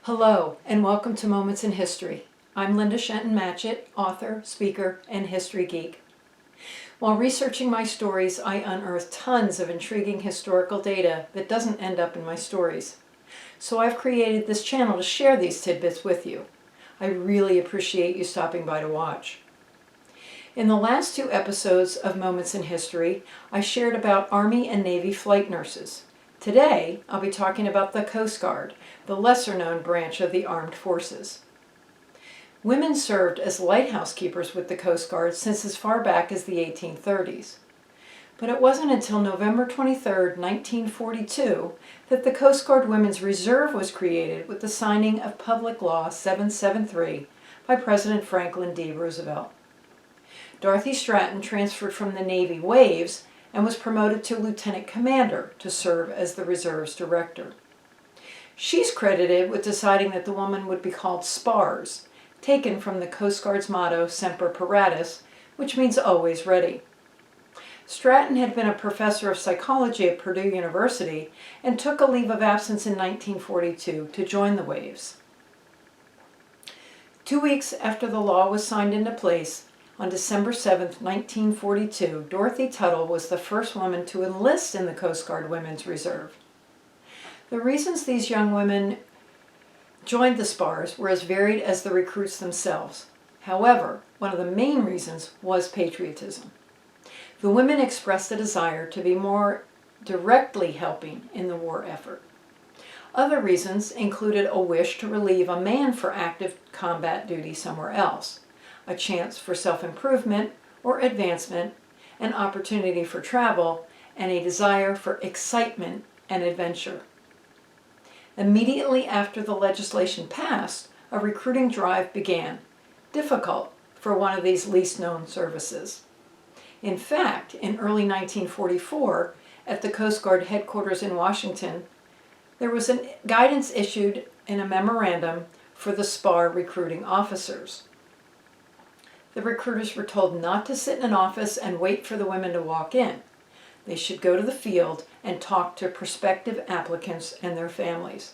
Hello, and welcome to Moments in History. I'm Linda Shenton-Matchett, author, speaker, and history geek. While researching my stories, I unearthed tons of intriguing historical data that doesn't end up in my stories. So I've created this channel to share these tidbits with you. I really appreciate you stopping by to watch. In the last two episodes of Moments in History, I shared about Army and Navy flight nurses. Today, I'll be talking about the Coast Guard, the lesser-known branch of the armed forces. Women served as lighthouse keepers with the Coast Guard since as far back as the 1830s. But it wasn't until November 23, 1942, that the Coast Guard Women's Reserve was created with the signing of Public Law 773 by President Franklin D. Roosevelt. Dorothy Stratton transferred from the Navy Waves and was promoted to Lieutenant Commander to serve as the Reserve's director. She's credited with deciding that the woman would be called Spars, taken from the Coast Guard's motto Semper Paratus, which means always ready. Stratton had been a professor of psychology at Purdue University and took a leave of absence in 1942 to join the Waves. 2 weeks after the law was signed into place, on December 7, 1942, Dorothy Tuttle was the first woman to enlist in the Coast Guard Women's Reserve. The reasons these young women joined the Spars were as varied as the recruits themselves. However, one of the main reasons was patriotism. The women expressed a desire to be more directly helping in the war effort. Other reasons included a wish to relieve a man for active combat duty somewhere else, a chance for self-improvement or advancement, an opportunity for travel, and a desire for excitement and adventure. Immediately after the legislation passed, a recruiting drive began, difficult for one of these least-known services. In fact, in early 1944, at the Coast Guard headquarters in Washington, there was a guidance issued in a memorandum for the SPAR recruiting officers. The recruiters were told not to sit in an office and wait for the women to walk in. They should go to the field and talk to prospective applicants and their families.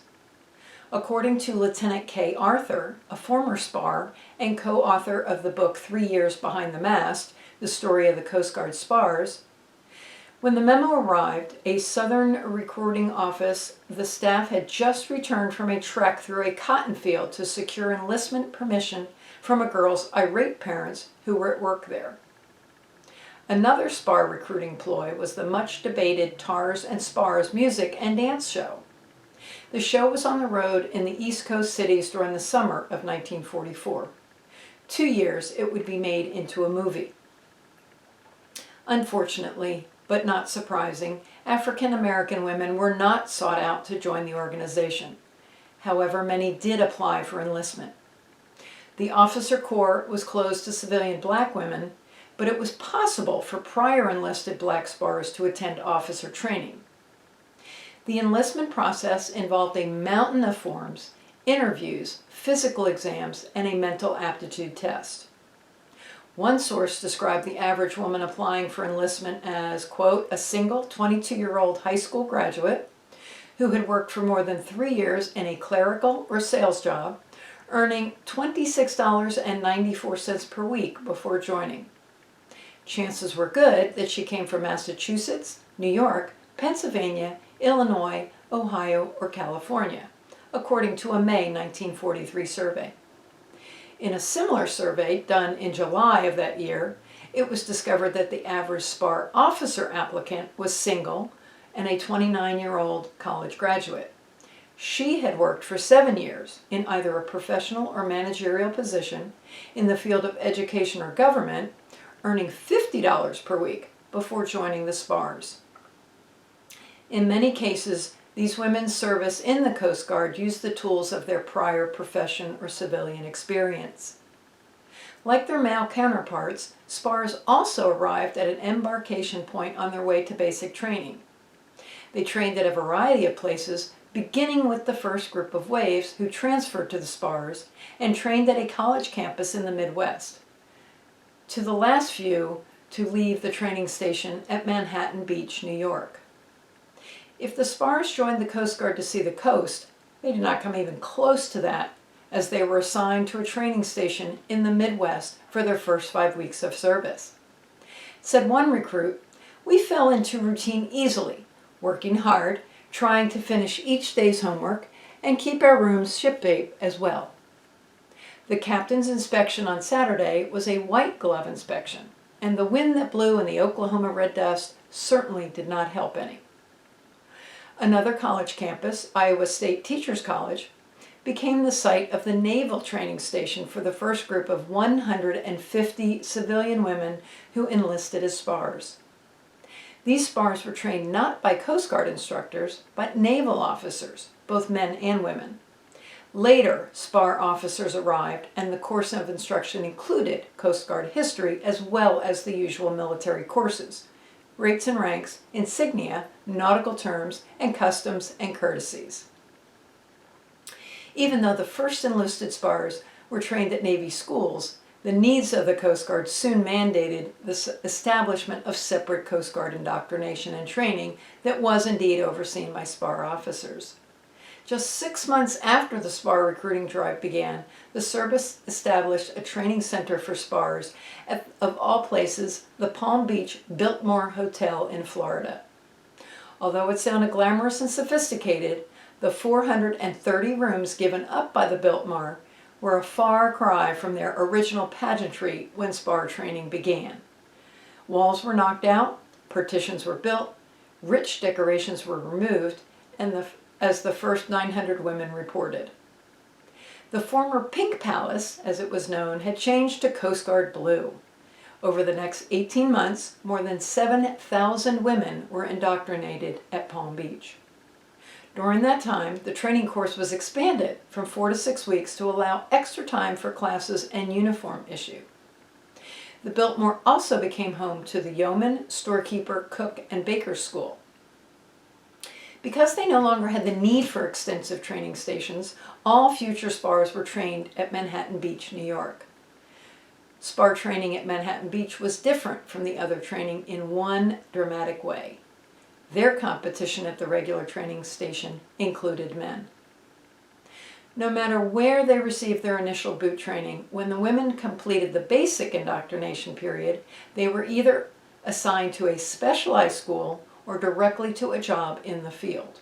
According to Lieutenant K. Arthur, a former SPAR and co-author of the book 3 Years Behind the Mast, The Story of the Coast Guard Spars, when the memo arrived, a southern recruiting office, the staff had just returned from a trek through a cotton field to secure enlistment permission from a girl's irate parents who were at work there. Another SPAR recruiting ploy was the much-debated Tars and Spars music and dance show. The show was on the road in the East Coast cities during the summer of 1944. 2 years it would be made into a movie. Unfortunately, but not surprising, African American women were not sought out to join the organization. However, many did apply for enlistment. The officer corps was closed to civilian black women, but it was possible for prior enlisted black SPARs to attend officer training. The enlistment process involved a mountain of forms, interviews, physical exams, and a mental aptitude test. One source described the average woman applying for enlistment as, quote, a single 22-year-old high school graduate who had worked for more than 3 years in a clerical or sales job, earning $26.94 per week before joining. Chances were good that she came from Massachusetts, New York, Pennsylvania, Illinois, Ohio, or California, according to a May 1943 survey. In a similar survey done in July of that year, it was discovered that the average SPAR officer applicant was single and a 29-year-old college graduate. She had worked for 7 years in either a professional or managerial position in the field of education or government, earning $50 per week before joining the SPARs. In many cases, these women's service in the Coast Guard used the tools of their prior profession or civilian experience. Like their male counterparts, SPARs also arrived at an embarkation point on their way to basic training. They trained at a variety of places, beginning with the first group of Waves who transferred to the SPARs and trained at a college campus in the Midwest, to the last few to leave the training station at Manhattan Beach, New York. If the SPARs joined the Coast Guard to see the coast, They did not come even close to that, as they were assigned to a training station in the Midwest for their first 5 weeks of service. Said one recruit, "We fell into routine easily, working hard, trying to finish each day's homework, and keep our rooms shipshape as well." The captain's inspection on Saturday was a white glove inspection, and the wind that blew in the Oklahoma red dust certainly did not help any. Another college campus, Iowa State Teachers College, became the site of the naval training station for the first group of 150 civilian women who enlisted as spars. These spars were trained not by Coast Guard instructors, but naval officers, both men and women. Later, spar officers arrived, and the course of instruction included Coast Guard history as well as the usual military courses: rates and ranks, insignia, nautical terms, and customs and courtesies. Even though the first enlisted spars were trained at Navy schools, the needs of the Coast Guard soon mandated the establishment of separate Coast Guard indoctrination and training that was indeed overseen by spar officers. Just 6 months after the spar recruiting drive began, the service established a training center for spars at, of all places, the Palm Beach Biltmore Hotel in Florida. Although it sounded glamorous and sophisticated, the 430 rooms given up by the Biltmore were a far cry from their original pageantry when spar training began. Walls were knocked out, partitions were built, rich decorations were removed, and as the first 900 women reported. The former Pink Palace, as it was known, had changed to Coast Guard Blue. Over the next 18 months, more than 7,000 women were indoctrinated at Palm Beach. During that time, the training course was expanded from 4 to 6 weeks to allow extra time for classes and uniform issue. The Biltmore also became home to the Yeoman, Storekeeper, Cook, and Baker School. Because they no longer had the need for extensive training stations, all future spars were trained at Manhattan Beach, New York. Spar training at Manhattan Beach was different from the other training in one dramatic way. Their competition at the regular training station included men. No matter where they received their initial boot training, when the women completed the basic indoctrination period, they were either assigned to a specialized school or directly to a job in the field.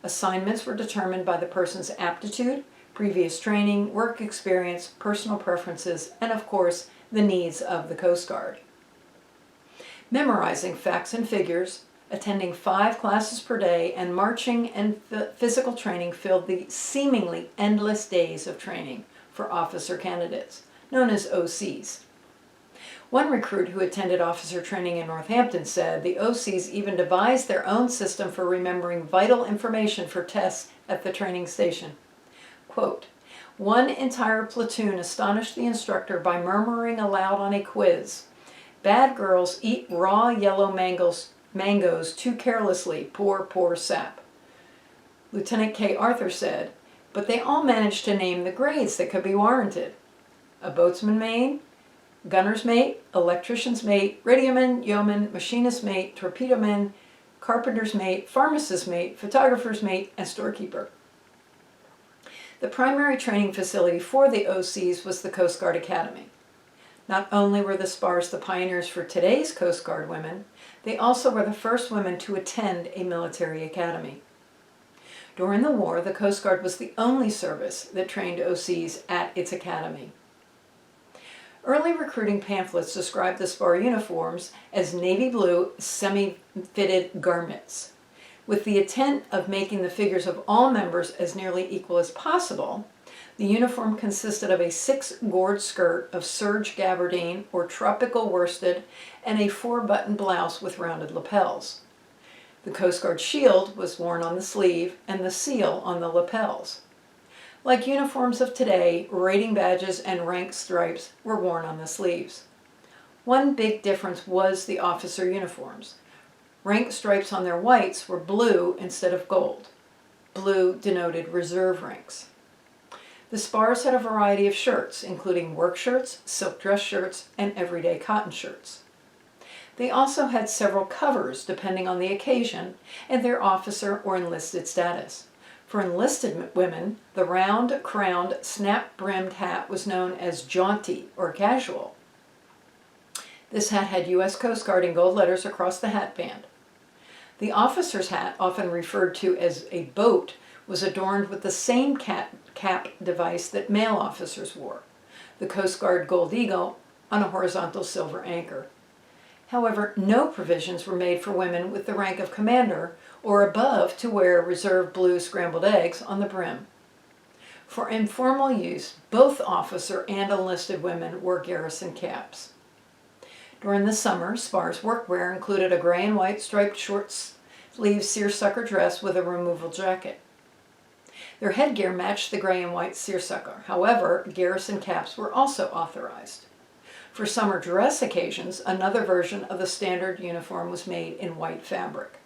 Assignments were determined by the person's aptitude, previous training, work experience, personal preferences, and of course, the needs of the Coast Guard. Memorizing facts and figures, attending 5 classes per day, and marching and physical training filled the seemingly endless days of training for officer candidates, known as OCs. One recruit who attended officer training in Northampton said the OCs even devised their own system for remembering vital information for tests at the training station. Quote, "One entire platoon astonished the instructor by murmuring aloud on a quiz, 'Bad girls eat raw yellow mangoes too carelessly, poor sap.' Lieutenant K. Arthur said, but they all managed to name the grades that could be warranted: a boatsman mate, gunner's mate, electrician's mate, radioman, yeoman, machinist mate, torpedo man, carpenter's mate, pharmacist's mate, photographer's mate, and storekeeper." The primary training facility for the OCs was the Coast Guard Academy. Not only were the spars the pioneers for today's Coast Guard women, they also were the first women to attend a military academy. During the war, the Coast Guard was the only service that trained OCs at its academy. Early recruiting pamphlets described the spar uniforms as navy blue semi-fitted garments. With the intent of making the figures of all members as nearly equal as possible, the uniform consisted of a 6-gored skirt of serge gabardine or tropical worsted and a 4-button blouse with rounded lapels. The Coast Guard shield was worn on the sleeve and the seal on the lapels. Like uniforms of today, rating badges and rank stripes were worn on the sleeves. One big difference was the officer uniforms. Rank stripes on their whites were blue instead of gold. Blue denoted reserve ranks. The spars had a variety of shirts, including work shirts, silk dress shirts, and everyday cotton shirts. They also had several covers depending on the occasion and their officer or enlisted status. For enlisted women, the round-crowned, snap-brimmed hat was known as jaunty or casual. This hat had U.S. Coast Guard in gold letters across the hat band. The officer's hat, often referred to as a boat, was adorned with the same cap device that male officers wore, the Coast Guard Gold Eagle on a horizontal silver anchor. However, no provisions were made for women with the rank of commander or above to wear reserve blue scrambled eggs on the brim. For informal use, both officer and enlisted women wore garrison caps. During the summer, SPAR's workwear included a gray and white striped short-sleeved seersucker dress with a removal jacket. Their headgear matched the gray and white seersucker. However, garrison caps were also authorized. For summer dress occasions, another version of the standard uniform was made in white fabric.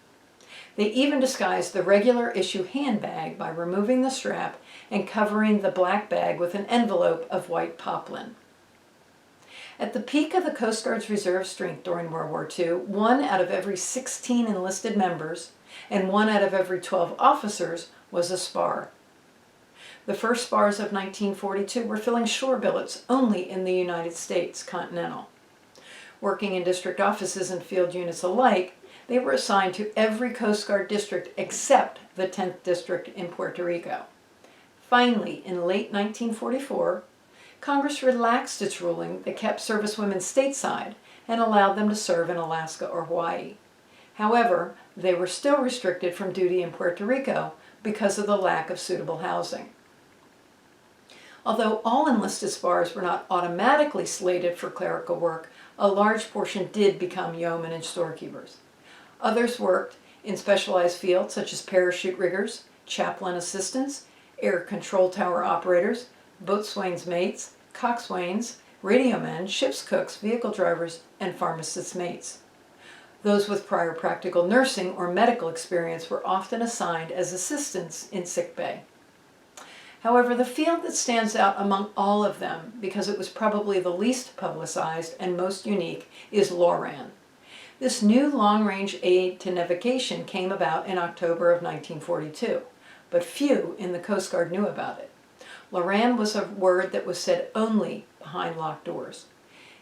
They even disguised the regular issue handbag by removing the strap and covering the black bag with an envelope of white poplin. At the peak of the Coast Guard's reserve strength during World War II, 1 out of every 16 enlisted members and 1 out of every 12 officers was a SPAR. The first SPARs of 1942 were filling shore billets only in the United States continental. Working in district offices and field units alike, they were assigned to every Coast Guard district except the 10th District in Puerto Rico. Finally, in late 1944, Congress relaxed its ruling that kept servicewomen stateside and allowed them to serve in Alaska or Hawaii. However, they were still restricted from duty in Puerto Rico because of the lack of suitable housing. Although all enlisted SPARs were not automatically slated for clerical work, a large portion did become yeomen and storekeepers. Others worked in specialized fields such as parachute riggers, chaplain assistants, air control tower operators, boatswain's mates, coxswains, radio men, ship's cooks, vehicle drivers, and pharmacists' mates. Those with prior practical nursing or medical experience were often assigned as assistants in sick bay. However, the field that stands out among all of them, because it was probably the least publicized and most unique, is LORAN. This new long-range aid to navigation came about in October of 1942, but few in the Coast Guard knew about it. LORAN was a word that was said only behind locked doors.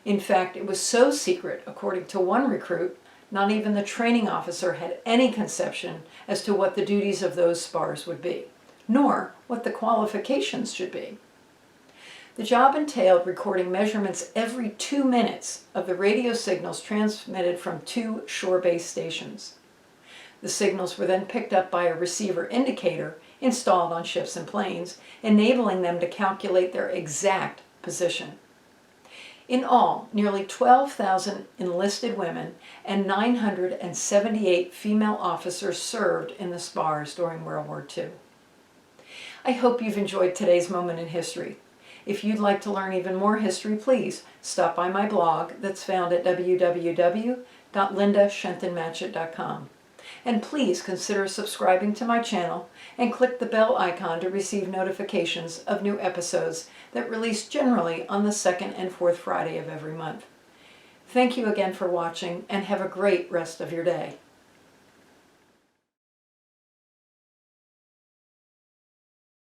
In fact, it was so secret, according to one recruit, not even the training officer had any conception as to what the duties of those SPARs would be, nor what the qualifications should be. The job entailed recording measurements every 2 minutes of the radio signals transmitted from 2 shore-based stations. The signals were then picked up by a receiver indicator installed on ships and planes, enabling them to calculate their exact position. In all, nearly 12,000 enlisted women and 978 female officers served in the SPARs during World War II. I hope you've enjoyed today's moment in history. If you'd like to learn even more history, please stop by my blog that's found at www.lindashentonmatchett.com. And please consider subscribing to my channel and click the bell icon to receive notifications of new episodes that release generally on the 2nd and 4th Friday of every month. Thank you again for watching, and have a great rest of your day.